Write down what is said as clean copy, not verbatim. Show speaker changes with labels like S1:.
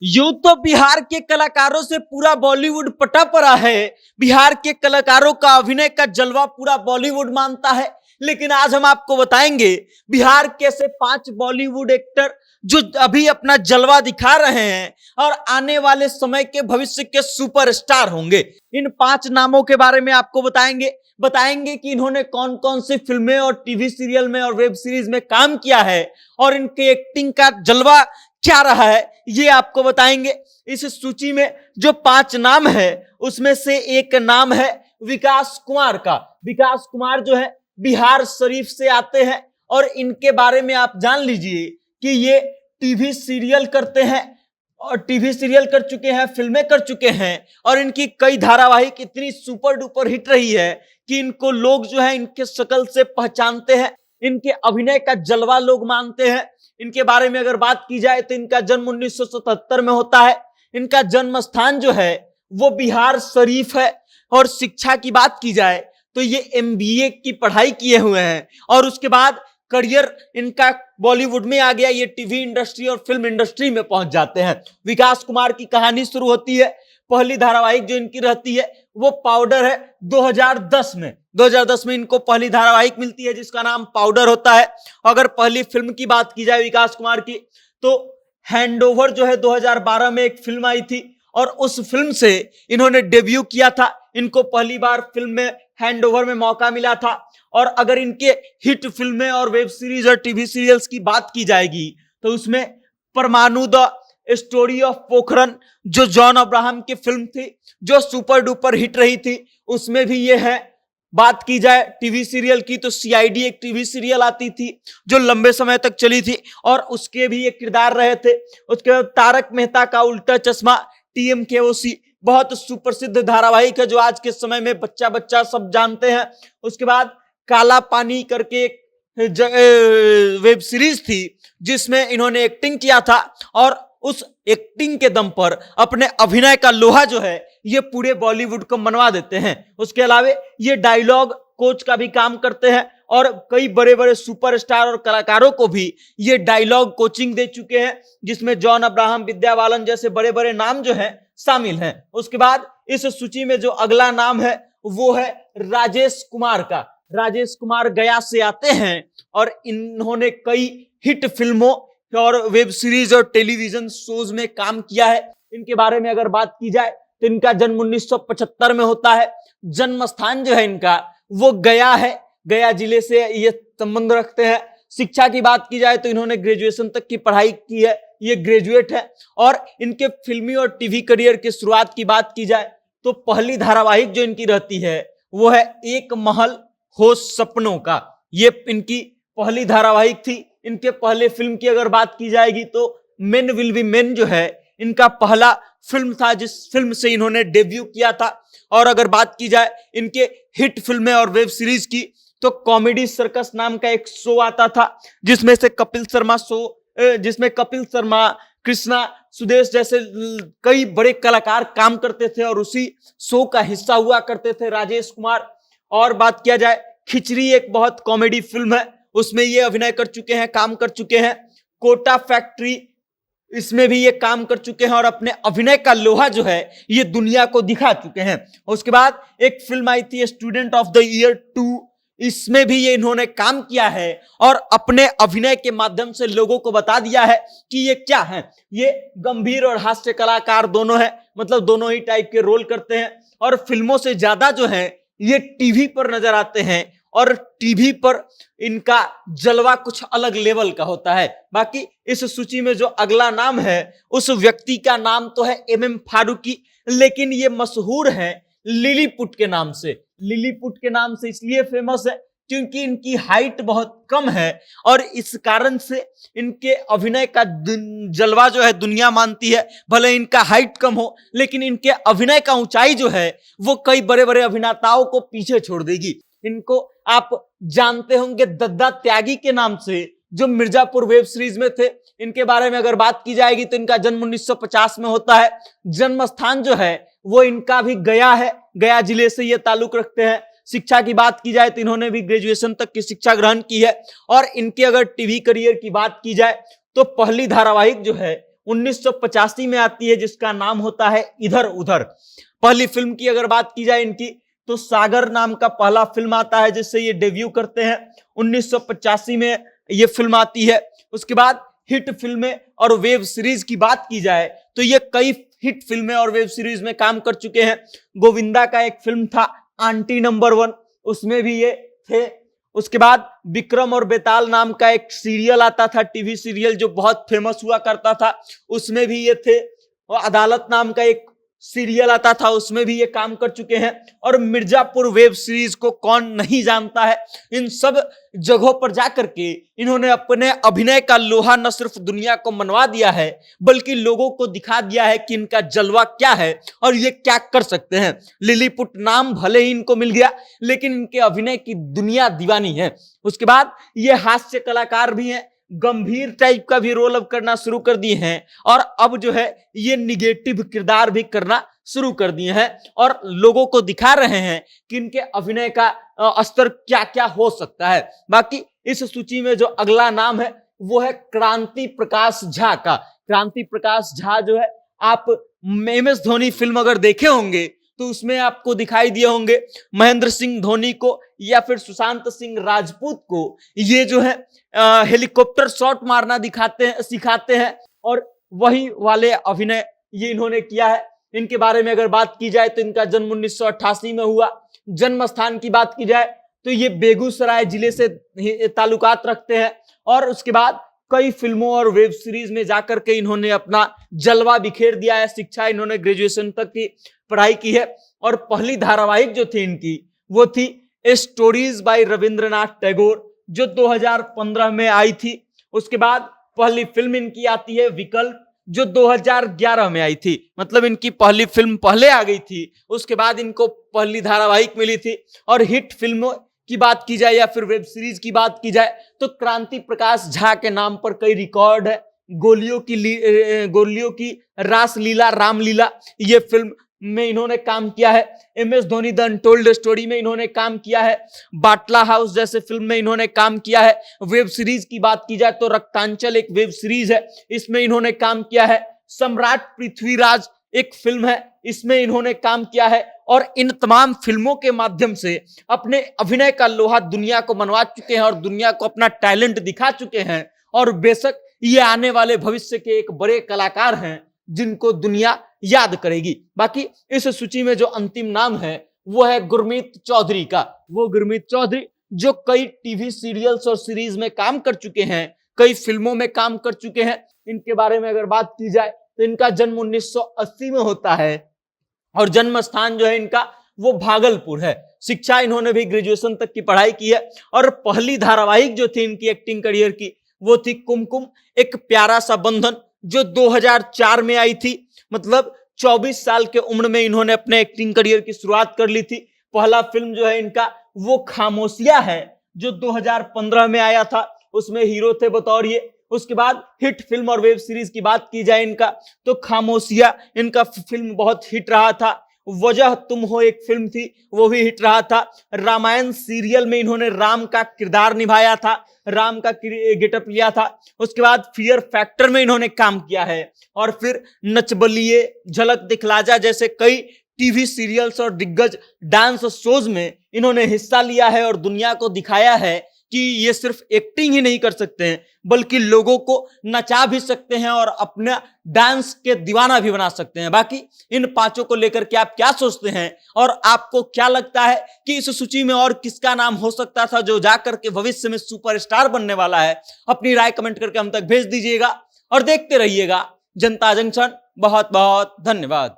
S1: यूं तो बिहार के कलाकारों से पूरा बॉलीवुड पटा पड़ा है। बिहार के कलाकारों का अभिनय का जलवा पूरा बॉलीवुड मानता है। लेकिन आज हम आपको बताएंगे बिहार के ऐसे 5 बॉलीवुड एक्टर जो अभी अपना जलवा दिखा रहे हैं और आने वाले समय के भविष्य के सुपरस्टार होंगे। इन 5 नामों के बारे में आपको बताएंगे कि इन्होंने कौन कौन सी फिल्में और टीवी सीरियल में और वेब सीरीज में काम किया है और इनके एक्टिंग का जलवा क्या रहा है, ये आपको बताएंगे। इस सूची में जो 5 नाम है उसमें से एक नाम है विकास कुमार का। विकास कुमार जो है बिहार शरीफ से आते हैं और इनके बारे में आप जान लीजिए कि ये टीवी सीरियल करते हैं और टीवी सीरियल कर चुके हैं, फिल्में कर चुके हैं और इनकी कई धारावाहिक इतनी सुपर डुपर हिट रही है कि इनको लोग जो है इनके शक्ल से पहचानते हैं। इनके अभिनय का जलवा लोग मानते हैं। इनके बारे में अगर बात की जाए तो इनका जन्म 1977 में होता है। इनका जन्म स्थान जो है वो बिहार शरीफ है। और शिक्षा की बात की जाए तो ये एमबीए की पढ़ाई किए हुए हैं और उसके बाद करियर इनका बॉलीवुड में आ गया। ये टीवी इंडस्ट्री और फिल्म इंडस्ट्री में पहुंच जाते हैं। विकास कुमार की कहानी शुरू होती है, पहली धारावाहिक जो इनकी रहती है वो पाउडर है 2010 में इनको पहली धारावाहिक मिलती है जिसका नाम पाउडर होता है। अगर पहली फिल्म की बात की जाए विकास कुमार की तो हैंडओवर जो है 2012 में एक फिल्म आई थी और उस फिल्म से इन्होंने डेब्यू किया था। इनको पहली बार फिल्म में हैंडओवर में मौका मिला था। और अगर इनके हिट फिल्में और वेब सीरीज और टीवी सीरियल्स की बात की जाएगी तो उसमें परमाणु द स्टोरी ऑफ पोखरन जो जॉन अब्राहम की फिल्म थी जो सुपर डुपर हिट रही थी उसमें भी ये है। बात की जाए टीवी सीरियल की तो सीआईडी एक टीवी सीरियल आती थी जो लंबे समय तक चली थी और उसके भी एक किरदार रहे थे। उसके बाद तारक मेहता का उल्टा चश्मा TMKOC बहुत सुप्रसिद्ध धारावाहिक है जो आज के समय में बच्चा बच्चा सब जानते हैं। उसके बाद काला पानी करके एक वेब सीरीज थी जिसमें इन्होंने एक्टिंग किया था और उस एक्टिंग के दम पर अपने अभिनय का लोहा जो है ये पूरे बॉलीवुड को मनवा देते हैं। उसके अलावा ये डायलॉग कोच का भी काम करते हैं और कई बड़े बड़े सुपरस्टार और कलाकारों को भी ये डायलॉग कोचिंग दे चुके हैं जिसमें जॉन अब्राहम, विद्या बालन जैसे बड़े बड़े नाम जो हैं शामिल हैं। उसके बाद इस सूची में जो अगला नाम है वो है राजेश कुमार का। राजेश कुमार गया से आते हैं और इन्होंने कई हिट फिल्मों और वेब सीरीज और टेलीविजन शोज में काम किया है। इनके बारे में अगर बात की जाए तो इनका जन्म 1975 में होता है। जन्म स्थान जो है इनका वो गया है, गया जिले से ये संबंध रखते हैं। शिक्षा की बात की जाए तो इन्होंने ग्रेजुएशन तक की पढ़ाई की है, ये ग्रेजुएट है। और इनके फिल्मी और टीवी करियर की शुरुआत की बात की जाए तो पहली धारावाहिक जो इनकी रहती है वो है एक महल हो सपनों का। ये इनकी पहली धारावाहिक थी। इनके पहले फिल्म की अगर बात की जाएगी तो मेन विल बी मेन जो है इनका पहला फिल्म था जिस फिल्म से इन्होंने डेब्यू किया था। और अगर बात की जाए इनके हिट फिल्में और वेब सीरीज की तो कॉमेडी सर्कस नाम का एक शो आता था जिसमें कपिल शर्मा, कृष्णा, सुदेश जैसे कई बड़े कलाकार काम करते थे और उसी शो का हिस्सा हुआ करते थे राजेश कुमार। और बात किया जाए खिचड़ी एक बहुत कॉमेडी फिल्म है, उसमें ये अभिनय कर चुके हैं, काम कर चुके हैं। कोटा फैक्ट्री इसमें भी ये काम कर चुके हैं और अपने अभिनय का लोहा जो है ये दुनिया को दिखा चुके हैं। उसके बाद एक फिल्म आई थी स्टूडेंट ऑफ द ईयर 2, इसमें भी ये इन्होंने काम किया है और अपने अभिनय के माध्यम से लोगों को बता दिया है कि ये क्या है। ये गंभीर और हास्य कलाकार दोनों हैं, मतलब दोनों ही टाइप के रोल करते हैं और फिल्मों से ज्यादा जो है ये टीवी पर नजर आते हैं और टीवी पर इनका जलवा कुछ अलग लेवल का होता है। बाकी इस सूची में जो अगला नाम है उस व्यक्ति का नाम तो है MM फारूकी, लेकिन ये मशहूर है लिलीपुट के नाम से। लिलीपुट के नाम से इसलिए फेमस है क्योंकि इनकी हाइट बहुत कम है और इस कारण से इनके अभिनय का जलवा जो है दुनिया मानती है। भले इनका हाइट कम हो लेकिन इनके अभिनय का ऊंचाई जो है वो कई बड़े बड़े अभिनेताओं को पीछे छोड़ देगी। इनको आप जानते होंगे दद्दा त्यागी के नाम से जो मिर्जापुर वेब सीरीज में थे। इनके बारे में अगर बात की जाएगी तो इनका जन्म 1950 में होता है। जन्म स्थान जो है वो इनका भी गया है, गया जिले से ये ताल्लुक रखते हैं। शिक्षा की बात की जाए तो इन्होंने भी ग्रेजुएशन तक की शिक्षा ग्रहण की है। और इनके अगर टीवी करियर की बात की जाए तो पहली धारावाहिक जो है 1985 में आती है, जिसका नाम होता है इधर उधर। पहली फिल्म की अगर बात की जाए इनकी, तो सागर नाम का पहला फिल्म आता है जिससे ये डेब्यू करते हैं। 1985 में ये फिल्म आती है। उसके बाद हिट फिल्में और वेब सीरीज की बात की जाए तो ये कई हिट फिल्में और वेब सीरीज में काम कर चुके हैं। गोविंदा का एक फिल्म था आंटी नंबर 1, उसमें भी ये थे। उसके बाद विक्रम और बेताल नाम का एक सीरियल आता था, टीवी सीरियल, जो बहुत फेमस हुआ करता था, उसमें भी ये थे। और अदालत नाम का एक सीरियल आता था, उसमें भी ये काम कर चुके हैं। और मिर्जापुर वेब सीरीज को कौन नहीं जानता है। इन सब जगहों पर जाकर के इन्होंने अपने अभिनय का लोहा न सिर्फ दुनिया को मनवा दिया है, बल्कि लोगों को दिखा दिया है कि इनका जलवा क्या है और ये क्या कर सकते हैं। लिलीपुट नाम भले ही इनको मिल गया, लेकिन इनके अभिनय की दुनिया दीवानी है। उसके बाद ये हास्य कलाकार भी हैं, गंभीर टाइप का भी रोल अब करना शुरू कर दिए हैं, और अब जो है ये निगेटिव किरदार भी करना शुरू कर दिए हैं और लोगों को दिखा रहे हैं कि इनके अभिनय का स्तर क्या क्या हो सकता है। बाकी इस सूची में जो अगला नाम है वो है क्रांति प्रकाश झा का। क्रांति प्रकाश झा जो है, आप MS धोनी फिल्म अगर देखे होंगे तो उसमें आपको दिखाई दिए होंगे महेंद्र सिंह धोनी को या फिर सुशांत सिंह राजपूत को, ये जो है हेलीकॉप्टर शॉट मारना सिखाते हैं, और वही वाले अभिनय ये इन्होंने किया है। इनके बारे में अगर बात की जाए तो इनका जन्म 1988 में हुआ। जन्म स्थान की बात की जाए तो ये बेगूसराय जिले से ताल्लुकात रखते हैं, और उसके बाद कई फिल्मों और वेब सीरीज में जाकर के इन्होंने अपना जलवा बिखेर दिया है। शिक्षा इन्होंने ग्रेजुएशन तक की पढ़ाई की है, और पहली धारावाहिक जो थी इनकी वो थी स्टोरीज बाय रविंद्रनाथ टैगोर, जो 2015 में आई थी। उसके बाद पहली फिल्म इनकी आती है विकल्प, जो 2011 में आई थी। मतलब इनकी पहली फिल्म पहले आ गई थी, उसके बाद इनको पहली धारावाहिक मिली थी। और हिट फिल्मों की बात की जाए या फिर वेब सीरीज की बात की जाए तो क्रांति प्रकाश झा के नाम पर कई रिकॉर्ड है। गोलियों की रासलीला रामलीला, ये फिल्म में इन्होंने काम किया है। MS Dhoni the untold story में इन्होंने काम किया है। बाटला हाउस जैसे फिल्म में इन्होंने काम किया है। वेब सीरीज की बात की जाए तो रक्तांचल एक वेब सीरीज है, इसमें इन्होंने काम किया है। सम्राट पृथ्वीराज एक फिल्म है, इसमें इन्होंने काम किया है। और इन तमाम फिल्मों के माध्यम से अपने अभिनय का लोहा दुनिया को मनवा चुके हैं और दुनिया को अपना टैलेंट दिखा चुके हैं। और बेशक ये आने वाले भविष्य के एक बड़े कलाकार हैं जिनको दुनिया याद करेगी। बाकी इस सूची में जो अंतिम नाम है वो है गुरमीत चौधरी का। वो गुरमीत चौधरी जो कई टीवी सीरियल्स और सीरीज में काम कर चुके हैं, कई फिल्मों में काम कर चुके हैं। इनके बारे में अगर बात की जाए तो इनका जन्म 1980 में होता है, और जन्म स्थान जो है इनका वो भागलपुर है। शिक्षा इन्होंने भी ग्रेजुएशन तक की पढ़ाई की है। और पहली धारावाहिक जो थी इनकी एक्टिंग करियर की वो थी कुमकुम एक प्यारा सा बंधन, जो 2004 में आई थी। मतलब 24 साल के उम्र में इन्होंने अपने एक्टिंग करियर की शुरुआत कर ली थी। पहला फिल्म जो है इनका वो खामोशिया है, जो 2015 में आया था, उसमें हीरो थे बतौर ये। उसके बाद हिट फिल्म और वेब सीरीज की बात की जाए इनका तो खामोशिया इनका फिल्म बहुत हिट रहा था। वजह तुम हो एक फिल्म थी, वो भी हिट रहा था। रामायण सीरियल में इन्होंने राम का किरदार निभाया था, राम का गेटअप लिया था। उसके बाद फियर फैक्टर में इन्होंने काम किया है, और फिर नच बलिए, झलक दिखला जा जैसे कई टीवी सीरियल्स और दिग्गज डांस शोज में इन्होंने हिस्सा लिया है और दुनिया को दिखाया है कि ये सिर्फ एक्टिंग ही नहीं कर सकते हैं, बल्कि लोगों को नचा भी सकते हैं और अपना डांस के दीवाना भी बना सकते हैं। बाकी इन पांचों को लेकर के आप क्या सोचते हैं, और आपको क्या लगता है कि इस सूची में और किसका नाम हो सकता था जो जाकर के भविष्य में सुपरस्टार बनने वाला है? अपनी राय कमेंट करके हम तक भेज दीजिएगा और देखते रहिएगा जनता जंक्शन। बहुत बहुत धन्यवाद।